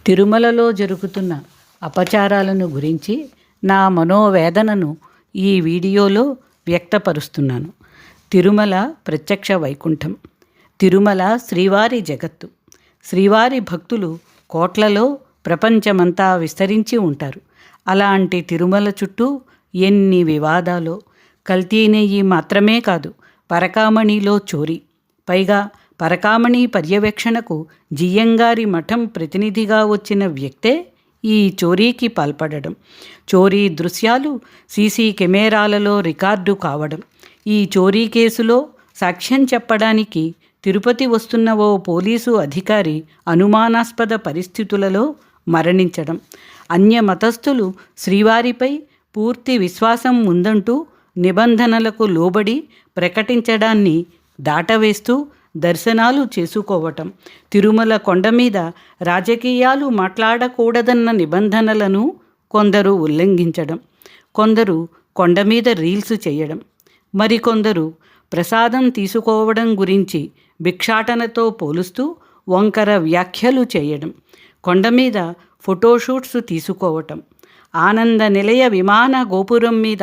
తిరుమలలో జరుగుతున్న అపచారాలను గురించి నా మనోవేదనను ఈ వీడియోలో వ్యక్తపరుస్తున్నాను. తిరుమల ప్రత్యక్ష వైకుంఠం. తిరుమల శ్రీవారి జగత్తు. శ్రీవారి భక్తులు కోట్లలో ప్రపంచమంతా విస్తరించి ఉంటారు. అలాంటి తిరుమల చుట్టూ ఎన్ని వివాదాలో. కల్తీ నెయ్యి మాత్రమే కాదు, పరకామణిలో చోరీ. పైగా పరకామణి పర్యవేక్షణకు జియ్యంగారి మఠం ప్రతినిధిగా వచ్చిన వ్యక్తే ఈ చోరీకి పాల్పడడం. చోరీ దృశ్యాలు సీసీ కెమెరాలలో రికార్డు కావడం. ఈ చోరీ కేసులో సాక్ష్యం చెప్పడానికి తిరుపతి వస్తున్న ఓ పోలీసు అధికారి అనుమానాస్పద పరిస్థితులలో మరణించడం. అన్య మతస్థులు శ్రీవారిపై పూర్తి విశ్వాసం ఉందంటూ నిబంధనలకు లోబడి ప్రకటించడాన్ని దాటవేస్తూ దర్శనాలు చేసుకోవటం. తిరుమల కొండ మీద రాజకీయాలు మాట్లాడకూడదన్న నిబంధనలను కొందరు ఉల్లంఘించడం. కొందరు కొండ మీద రీల్స్ చేయడం. మరికొందరు ప్రసాదం తీసుకోవడం గురించి భిక్షాటనతో పోలుస్తూ వంకర వ్యాఖ్యలు చేయడం. కొండ మీద ఫోటోషూట్స్ తీసుకోవటం. ఆనంద నిలయ విమాన గోపురం మీద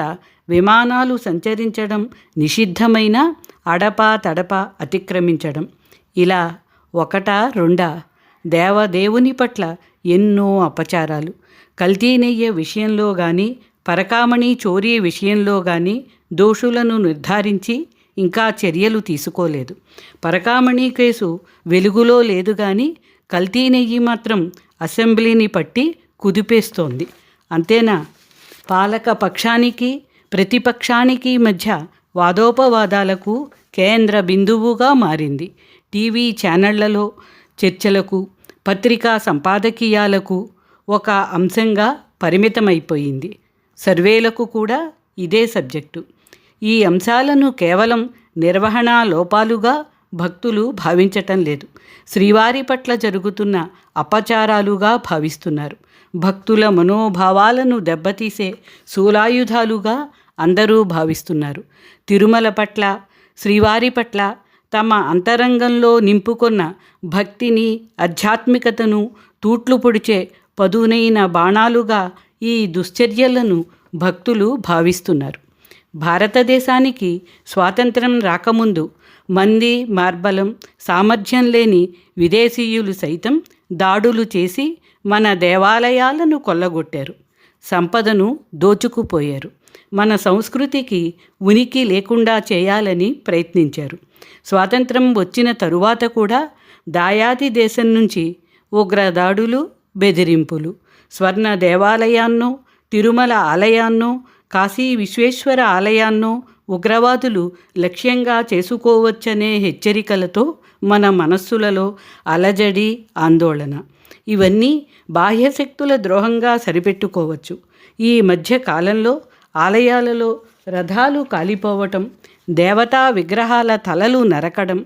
విమానాలు సంచరించడం నిషిద్ధమైన అడపా తడపా అతిక్రమించడం. ఇలా ఒకటా రెండా దేవదేవుని పట్ల ఎన్నో అపచారాలు. కల్తీ నెయ్యి విషయంలో కానీ, పరకామణి చోరీ విషయంలో కానీ దోషులను నిర్ధారించి ఇంకా చర్యలు తీసుకోలేదు. పరకామణి కేసు వెలుగులో లేదు కానీ కల్తీ నెయ్యి మాత్రం అసెంబ్లీని పట్టి కుదిపేస్తోంది. అంతేనా? పాలక పక్షానికి ప్రతిపక్షానికి మధ్య వాదోపవాదాలకు కేంద్ర బిందువుగా మారింది. టీవీ ఛానళ్లలో చర్చలకు, పత్రికా సంపాదకీయాలకు ఒక అంశంగా పరిమితమైపోయింది. సర్వేలకు కూడా ఇదే సబ్జెక్టు. ఈ అంశాలను కేవలం నిర్వహణా లోపాలుగా భక్తులు భావించటం లేదు. శ్రీవారి పట్ల జరుగుతున్న అపచారాలుగా భావిస్తున్నారు. భక్తుల మనోభావాలను దెబ్బతీసే శూలాయుధాలుగా అందరూ భావిస్తున్నారు. తిరుమల పట్ల, శ్రీవారి పట్ల తమ అంతరంగంలో నింపుకొన్న భక్తిని, ఆధ్యాత్మికతను తూట్లు పొడిచే పదునైన బాణాలుగా ఈ దుశ్చర్యలను భక్తులు భావిస్తున్నారు. భారతదేశానికి స్వాతంత్రం రాకముందు మంది మార్బలం, సామర్థ్యం లేని విదేశీయులు సైతం దాడులు చేసి మన దేవాలయాలను కొల్లగొట్టారు. సంపదను దోచుకుపోయారు. మన సంస్కృతికి ఉనికి లేకుండా చేయాలని ప్రయత్నించారు. స్వాతంత్రం వచ్చిన తరువాత కూడా దాయాది దేశం నుంచి ఉగ్రదాడులు, బెదిరింపులు. స్వర్ణ దేవాలయాన్నో, తిరుమల ఆలయాన్నో, కాశీ విశ్వేశ్వర ఆలయాన్నో ఉగ్రవాదులు లక్ష్యంగా చేసుకోవచ్చనే హెచ్చరికలతో మన మనస్సులలో అలజడి, ఆందోళన. ఇవన్నీ బాహ్యశక్తుల ద్రోహంగా సరిపెట్టుకోవచ్చు. ఈ మధ్య కాలంలో ఆలయాలలో రథాలు కాలిపోవటం, దేవతా విగ్రహాల తలలు నరకడం,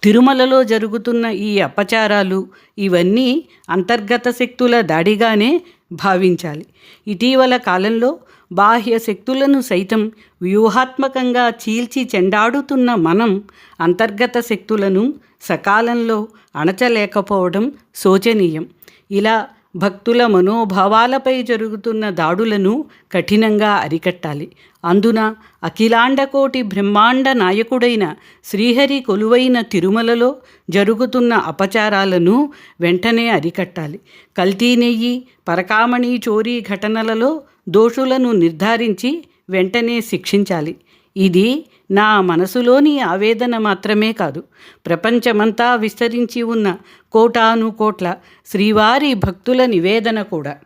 తిరుమలలో జరుగుతున్న ఈ అపచారాలు ఇవన్నీ అంతర్గత శక్తుల దాడిగానే భావించాలి. ఇటీవల కాలంలో బాహ్య శక్తులను సైతం వ్యూహాత్మకంగా చీల్చి చెండాడుతున్న మనం అంతర్గత శక్తులను సకాలంలో అణచలేకపోవడం శోచనీయం. ఇలా భక్తుల మనోభావాలపై జరుగుతున్న దాడులను కఠినంగా అరికట్టాలి. అందున అఖిలాండకోటి బ్రహ్మాండ నాయకుడైన శ్రీహరి కొలువైన తిరుమలలో జరుగుతున్న అపచారాలను వెంటనే అరికట్టాలి. కల్తీ నెయ్యి, పరకామణి చోరీ ఘటనలలో దోషులను నిర్ధారించి వెంటనే శిక్షించాలి. ఇది నా మనసులోని ఆవేదన మాత్రమే కాదు, ప్రపంచమంతా విస్తరించి ఉన్న కోటాను కోట్ల శ్రీవారి భక్తుల నివేదన కూడా.